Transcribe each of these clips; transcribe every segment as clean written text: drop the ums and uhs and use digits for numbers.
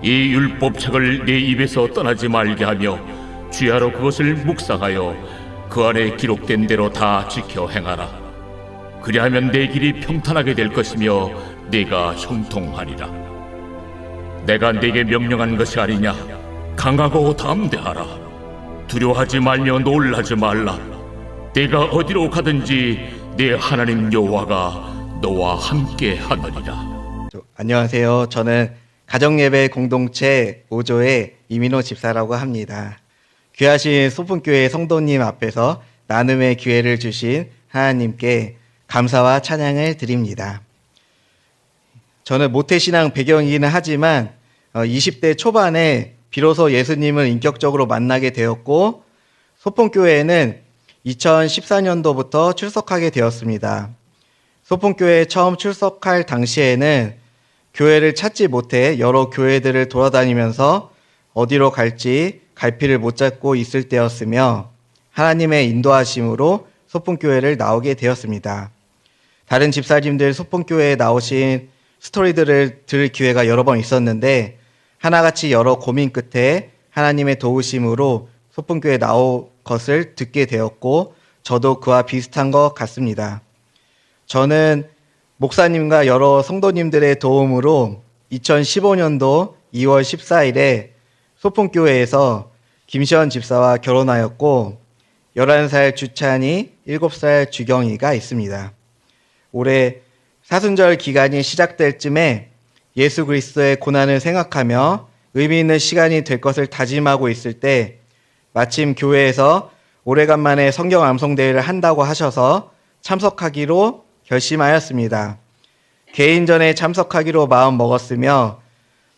이 율법책을 내 입에서 떠나지 말게 하며 주야로 그것을 묵상하여 그 안에 기록된 대로 다 지켜 행하라. 그리하면 내 길이 평탄하게 될 것이며 네가 형통하리라. 내가 네게 명령한 것이 아니냐. 강하고 담대하라. 두려워하지 말며 놀라지 말라. 네가 어디로 가든지 네 하나님 여호와가 너와 함께 하느니라. 안녕하세요. 저는 가정예배 공동체 5조의 이민호 집사라고 합니다. 귀하신 소풍교회 성도님 앞에서 나눔의 기회를 주신 하나님께 감사와 찬양을 드립니다. 저는 모태신앙 배경이기는 하지만 20대 초반에 비로소 예수님을 인격적으로 만나게 되었고 소풍교회에는 2014년도부터 출석하게 되었습니다. 소풍교회에 처음 출석할 당시에는 교회를 찾지 못해 여러 교회들을 돌아다니면서 어디로 갈지 갈피를 못 잡고 있을 때였으며 하나님의 인도하심으로 소풍교회를 나오게 되었습니다. 다른 집사님들 소풍교회에 나오신 스토리들을 들을 기회가 여러 번 있었는데 하나같이 여러 고민 끝에 하나님의 도우심으로 소풍교회에 나올 것을 듣게 되었고 저도 그와 비슷한 것 같습니다. 저는 목사님과 여러 성도님들의 도움으로 2015년도 2월 14일에 소풍교회에서 김시원 집사와 결혼하였고 11살 주찬이 7살 주경이가 있습니다. 올해 사순절 기간이 시작될 쯤에 예수 그리스도의 고난을 생각하며 의미 있는 시간이 될 것을 다짐하고 있을 때 마침 교회에서 오래간만에 성경 암송대회를 한다고 하셔서 참석하기로 결심하였습니다. 개인전에 참석하기로 마음 먹었으며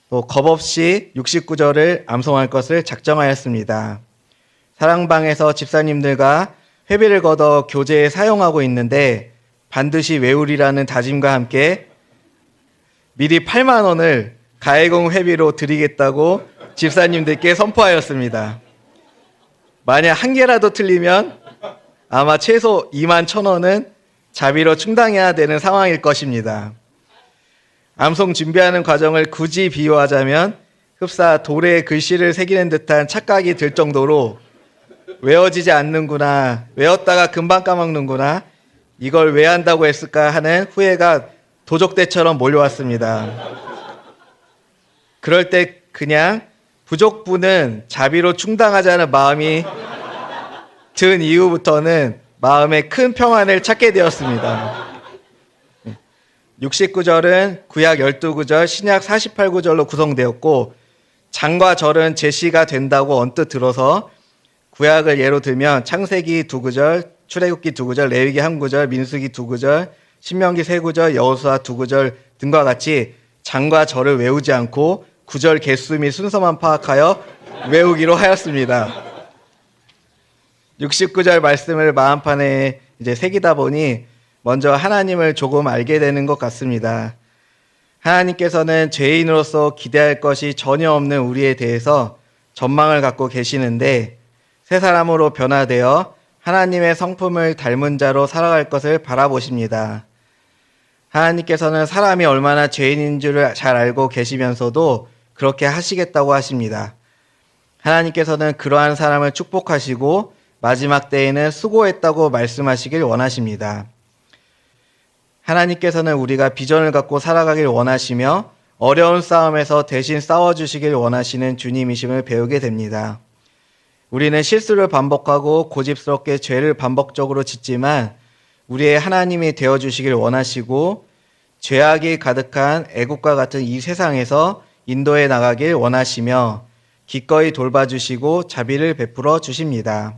또 겁없이 69절을 암송할 것을 작정하였습니다. 사랑방에서 집사님들과 회비를 걷어 교제에 사용하고 있는데 반드시 외우리라는 다짐과 함께 미리 8만 원을 가해공 회비로 드리겠다고 집사님들께 선포하였습니다. 만약 한 개라도 틀리면 아마 최소 2만 1,000원은 자비로 충당해야 되는 상황일 것입니다. 암송 준비하는 과정을 굳이 비유하자면 흡사 돌에 글씨를 새기는 듯한 착각이 들 정도로 외워지지 않는구나, 외웠다가 금방 까먹는구나, 이걸 왜 한다고 했을까 하는 후회가 도적대처럼 몰려왔습니다. 그럴 때 그냥 부족분은 자비로 충당하자는 마음이 든 이후부터는 마음에 큰 평안을 찾게 되었습니다. 69절은 구약 12구절, 신약 48구절로 구성되었고 장과 절은 제시가 된다고 언뜻 들어서 구약을 예로 들면 창세기 2구절, 출애굽기 2구절, 레위기 1구절, 민수기 2구절, 신명기 3구절, 여호수아 2구절 등과 같이 장과 절을 외우지 않고 구절 개수 및 순서만 파악하여 외우기로 하였습니다. 69절 말씀을 마음판에 새기다 보니 먼저 하나님을 조금 알게 되는 것 같습니다. 하나님께서는 죄인으로서 기대할 것이 전혀 없는 우리에 대해서 전망을 갖고 계시는데 새 사람으로 변화되어 하나님의 성품을 닮은 자로 살아갈 것을 바라보십니다. 하나님께서는 사람이 얼마나 죄인인 줄을 잘 알고 계시면서도 그렇게 하시겠다고 하십니다. 하나님께서는 그러한 사람을 축복하시고 마지막 때에는 수고했다고 말씀하시길 원하십니다. 하나님께서는 우리가 비전을 갖고 살아가길 원하시며 어려운 싸움에서 대신 싸워주시길 원하시는 주님이심을 배우게 됩니다. 우리는 실수를 반복하고 고집스럽게 죄를 반복적으로 짓지만 우리의 하나님이 되어주시길 원하시고 죄악이 가득한 애국과 같은 이 세상에서 인도해 나가길 원하시며 기꺼이 돌봐주시고 자비를 베풀어 주십니다.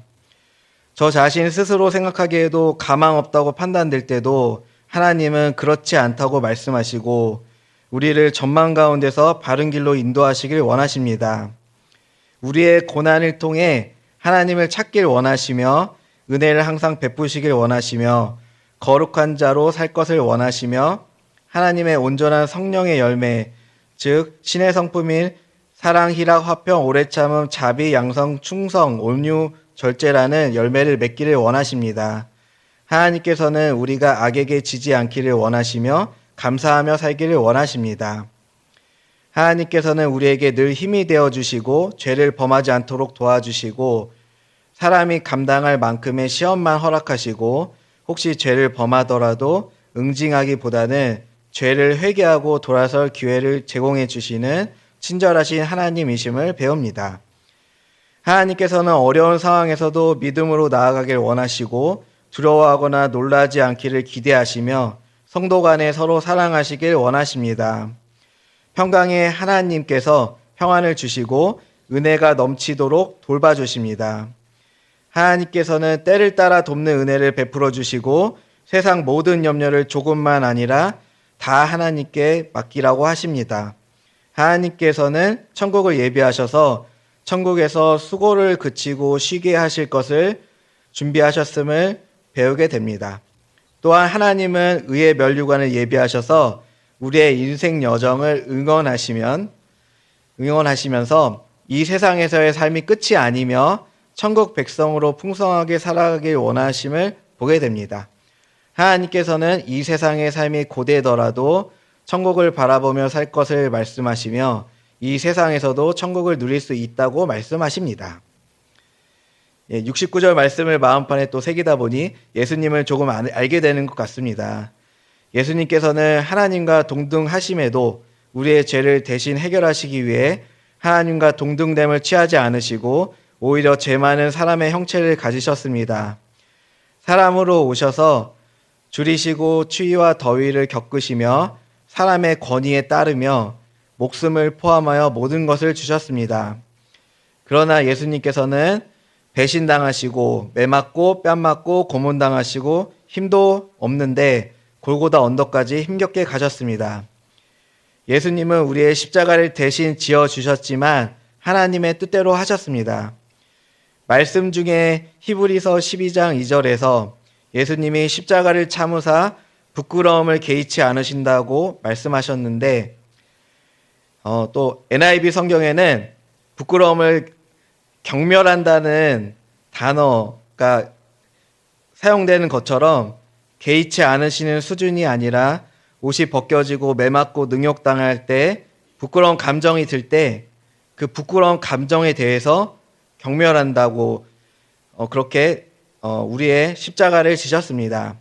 저 자신 스스로 생각하기에도 가망 없다고 판단될 때도 하나님은 그렇지 않다고 말씀하시고 우리를 전망 가운데서 바른 길로 인도하시길 원하십니다. 우리의 고난을 통해 하나님을 찾길 원하시며 은혜를 항상 베푸시길 원하시며 거룩한 자로 살 것을 원하시며 하나님의 온전한 성령의 열매, 즉 신의 성품인 사랑, 희락, 화평, 오래 참음, 자비, 양성, 충성, 온유, 절제라는 열매를 맺기를 원하십니다. 하나님께서는 우리가 악에게 지지 않기를 원하시며 감사하며 살기를 원하십니다. 하나님께서는 우리에게 늘 힘이 되어 주시고 죄를 범하지 않도록 도와주시고 사람이 감당할 만큼의 시험만 허락하시고 혹시 죄를 범하더라도 응징하기보다는 죄를 회개하고 돌아설 기회를 제공해 주시는 친절하신 하나님이심을 배웁니다. 하나님께서는 어려운 상황에서도 믿음으로 나아가길 원하시고 두려워하거나 놀라지 않기를 기대하시며 성도 간에 서로 사랑하시길 원하십니다. 평강의 하나님께서 평안을 주시고 은혜가 넘치도록 돌봐주십니다. 하나님께서는 때를 따라 돕는 은혜를 베풀어 주시고 세상 모든 염려를 조금만 아니라 다 하나님께 맡기라고 하십니다. 하나님께서는 천국을 예비하셔서 천국에서 수고를 그치고 쉬게 하실 것을 준비하셨음을 배우게 됩니다. 또한 하나님은 의의 면류관을 예비하셔서 우리의 인생 여정을 응원하시면서 이 세상에서의 삶이 끝이 아니며 천국 백성으로 풍성하게 살아가길 원하심을 보게 됩니다. 하나님께서는 이 세상의 삶이 고되더라도 천국을 바라보며 살 것을 말씀하시며 이 세상에서도 천국을 누릴 수 있다고 말씀하십니다. 69절 말씀을 마음판에 또 새기다 보니 예수님을 조금 알게 되는 것 같습니다. 예수님께서는 하나님과 동등하심에도 우리의 죄를 대신 해결하시기 위해 하나님과 동등됨을 취하지 않으시고 오히려 죄 많은 사람의 형체를 가지셨습니다. 사람으로 오셔서 줄이시고 추위와 더위를 겪으시며 사람의 권위에 따르며 목숨을 포함하여 모든 것을 주셨습니다. 그러나 예수님께서는 배신당하시고 매맞고 뺨맞고 고문당하시고 힘도 없는데 골고다 언덕까지 힘겹게 가셨습니다. 예수님은 우리의 십자가를 대신 지어주셨지만 하나님의 뜻대로 하셨습니다. 말씀 중에 히브리서 12장 2절에서 예수님이 십자가를 참으사 부끄러움을 개의치 않으신다고 말씀하셨는데 또 NIV 성경에는 부끄러움을 경멸한다는 단어가 사용되는 것처럼 개의치 않으시는 수준이 아니라 옷이 벗겨지고 매맞고 능욕당할 때 부끄러운 감정이 들 때 그 부끄러운 감정에 대해서 경멸한다고 그렇게 우리의 십자가를 지셨습니다.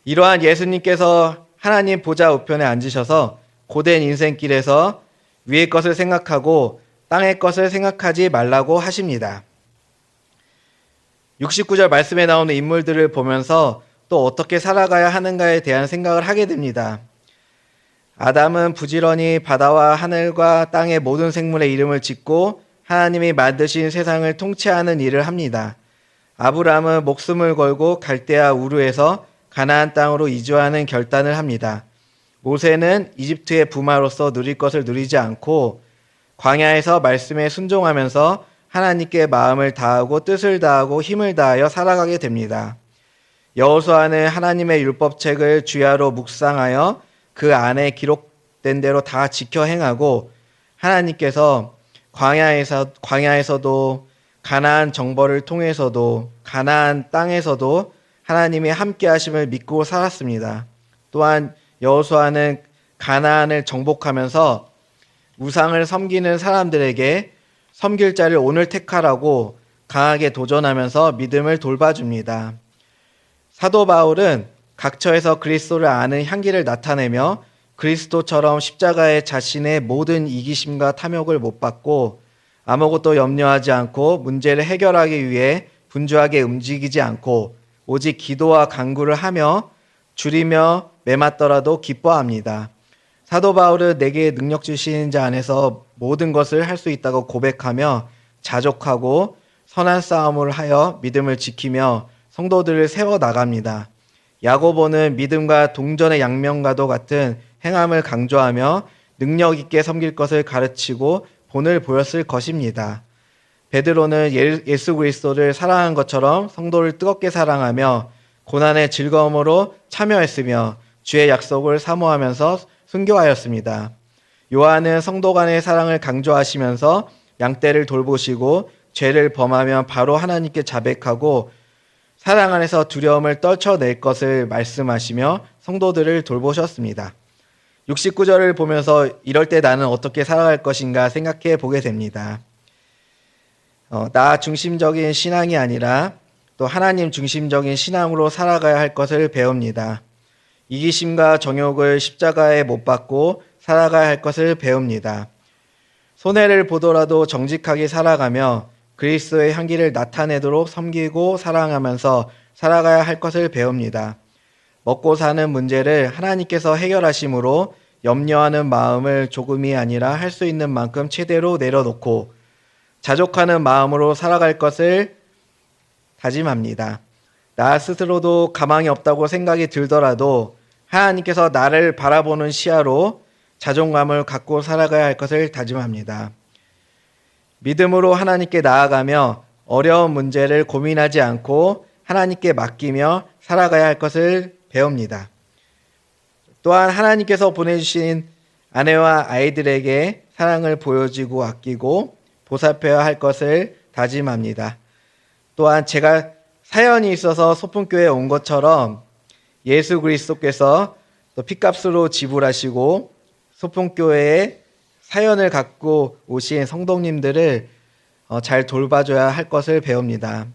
이러한 예수님께서 하나님 보좌 우편에 앉으셔서 고된 인생길에서 위의 것을 생각하고 땅의 것을 생각하지 말라고 하십니다. 69절 말씀에 나오는 인물들을 보면서 또 어떻게 살아가야 하는가에 대한 생각을 하게 됩니다. 아담은 부지런히 바다와 하늘과 땅의 모든 생물의 이름을 짓고 하나님이 만드신 세상을 통치하는 일을 합니다. 아브라함은 목숨을 걸고 갈대아 우르에서 가나안 땅으로 이주하는 결단을 합니다. 모세는 이집트의 부마로서 누릴 것을 누리지 않고 광야에서 말씀에 순종하면서 하나님께 마음을 다하고 뜻을 다하고 힘을 다하여 살아가게 됩니다. 여호수아는 하나님의 율법책을 주야로 묵상하여 그 안에 기록된 대로 다 지켜 행하고 하나님께서 광야에서도 가나안 정벌을 통해서도 가나안 땅에서도 하나님이 함께 하심을 믿고 살았습니다. 또한 여호수아는 가나안을 정복하면서 우상을 섬기는 사람들에게 섬길 자를 오늘 택하라고 강하게 도전하면서 믿음을 돌봐줍니다. 사도 바울은 각처에서 그리스도를 아는 향기를 나타내며 그리스도처럼 십자가에 자신의 모든 이기심과 탐욕을 못 받고 아무것도 염려하지 않고 문제를 해결하기 위해 분주하게 움직이지 않고 오직 기도와 간구를 하며 줄이며 매맞더라도 기뻐합니다. 사도 바울은 내게 능력 주시는 자 안에서 모든 것을 할 수 있다고 고백하며 자족하고 선한 싸움을 하여 믿음을 지키며 성도들을 세워 나갑니다. 야고보는 믿음과 동전의 양면과도 같은 행함을 강조하며 능력 있게 섬길 것을 가르치고 본을 보였을 것입니다. 베드로는 예수 그리스도를 사랑한 것처럼 성도를 뜨겁게 사랑하며 고난의 즐거움으로 참여했으며 주의 약속을 사모하면서 순교하였습니다. 요한은 성도 간의 사랑을 강조하시면서 양떼를 돌보시고 죄를 범하면 바로 하나님께 자백하고 사랑 안에서 두려움을 떨쳐낼 것을 말씀하시며 성도들을 돌보셨습니다. 69절을 보면서 이럴 때 나는 어떻게 살아갈 것인가 생각해 보게 됩니다. 나 중심적인 신앙이 아니라 또 하나님 중심적인 신앙으로 살아가야 할 것을 배웁니다. 이기심과 정욕을 십자가에 못 박고 살아가야 할 것을 배웁니다. 손해를 보더라도 정직하게 살아가며 그리스도의 향기를 나타내도록 섬기고 사랑하면서 살아가야 할 것을 배웁니다. 먹고 사는 문제를 하나님께서 해결하심으로 염려하는 마음을 조금이 아니라 할 수 있는 만큼 최대로 내려놓고 자족하는 마음으로 살아갈 것을 다짐합니다. 나 스스로도 가망이 없다고 생각이 들더라도 하나님께서 나를 바라보는 시야로 자존감을 갖고 살아가야 할 것을 다짐합니다. 믿음으로 하나님께 나아가며 어려운 문제를 고민하지 않고 하나님께 맡기며 살아가야 할 것을 배웁니다. 또한 하나님께서 보내주신 아내와 아이들에게 사랑을 보여주고 아끼고 보살펴야 할 것을 다짐합니다. 또한 제가 사연이 있어서 소풍교회에 온 것처럼 예수 그리스도께서 또 핏값으로 지불하시고 소풍교회에 사연을 갖고 오신 성도님들을 잘 돌봐줘야 할 것을 배웁니다.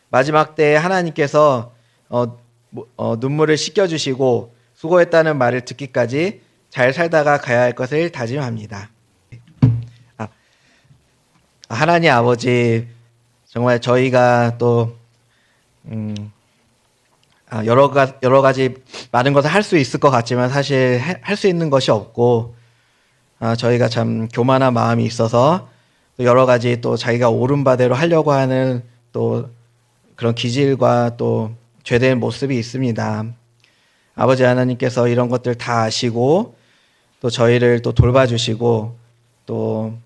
마지막 때에 하나님께서 눈물을 씻겨주시고 수고했다는 말을 듣기까지 잘 살다가 가야 할 것을 다짐합니다. 하나님 아버지, 정말 저희가 또 여러 가지 많은 것을 할 수 있을 것 같지만 사실 할 수 있는 것이 없고 저희가 참 교만한 마음이 있어서 또 여러 가지 또 자기가 옳은 바대로 하려고 하는 또 그런 기질과 또 죄된 모습이 있습니다. 아버지 하나님께서 이런 것들 다 아시고 또 저희를 또 돌봐주시고 또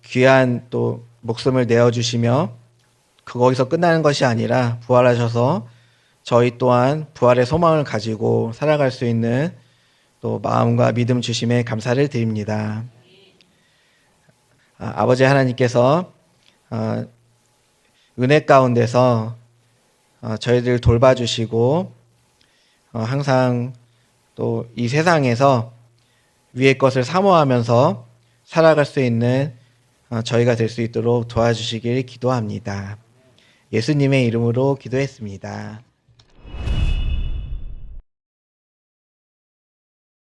귀한 또 목숨을 내어주시며 거기서 끝나는 것이 아니라 부활하셔서 저희 또한 부활의 소망을 가지고 살아갈 수 있는 또 마음과 믿음 주심에 감사를 드립니다. 아버지 하나님께서 은혜 가운데서 저희들 돌봐주시고 항상 또 이 세상에서 위의 것을 사모하면서 살아갈 수 있는 저희가 될 수 있도록 도와주시길 기도합니다. 예수님의 이름으로 기도했습니다.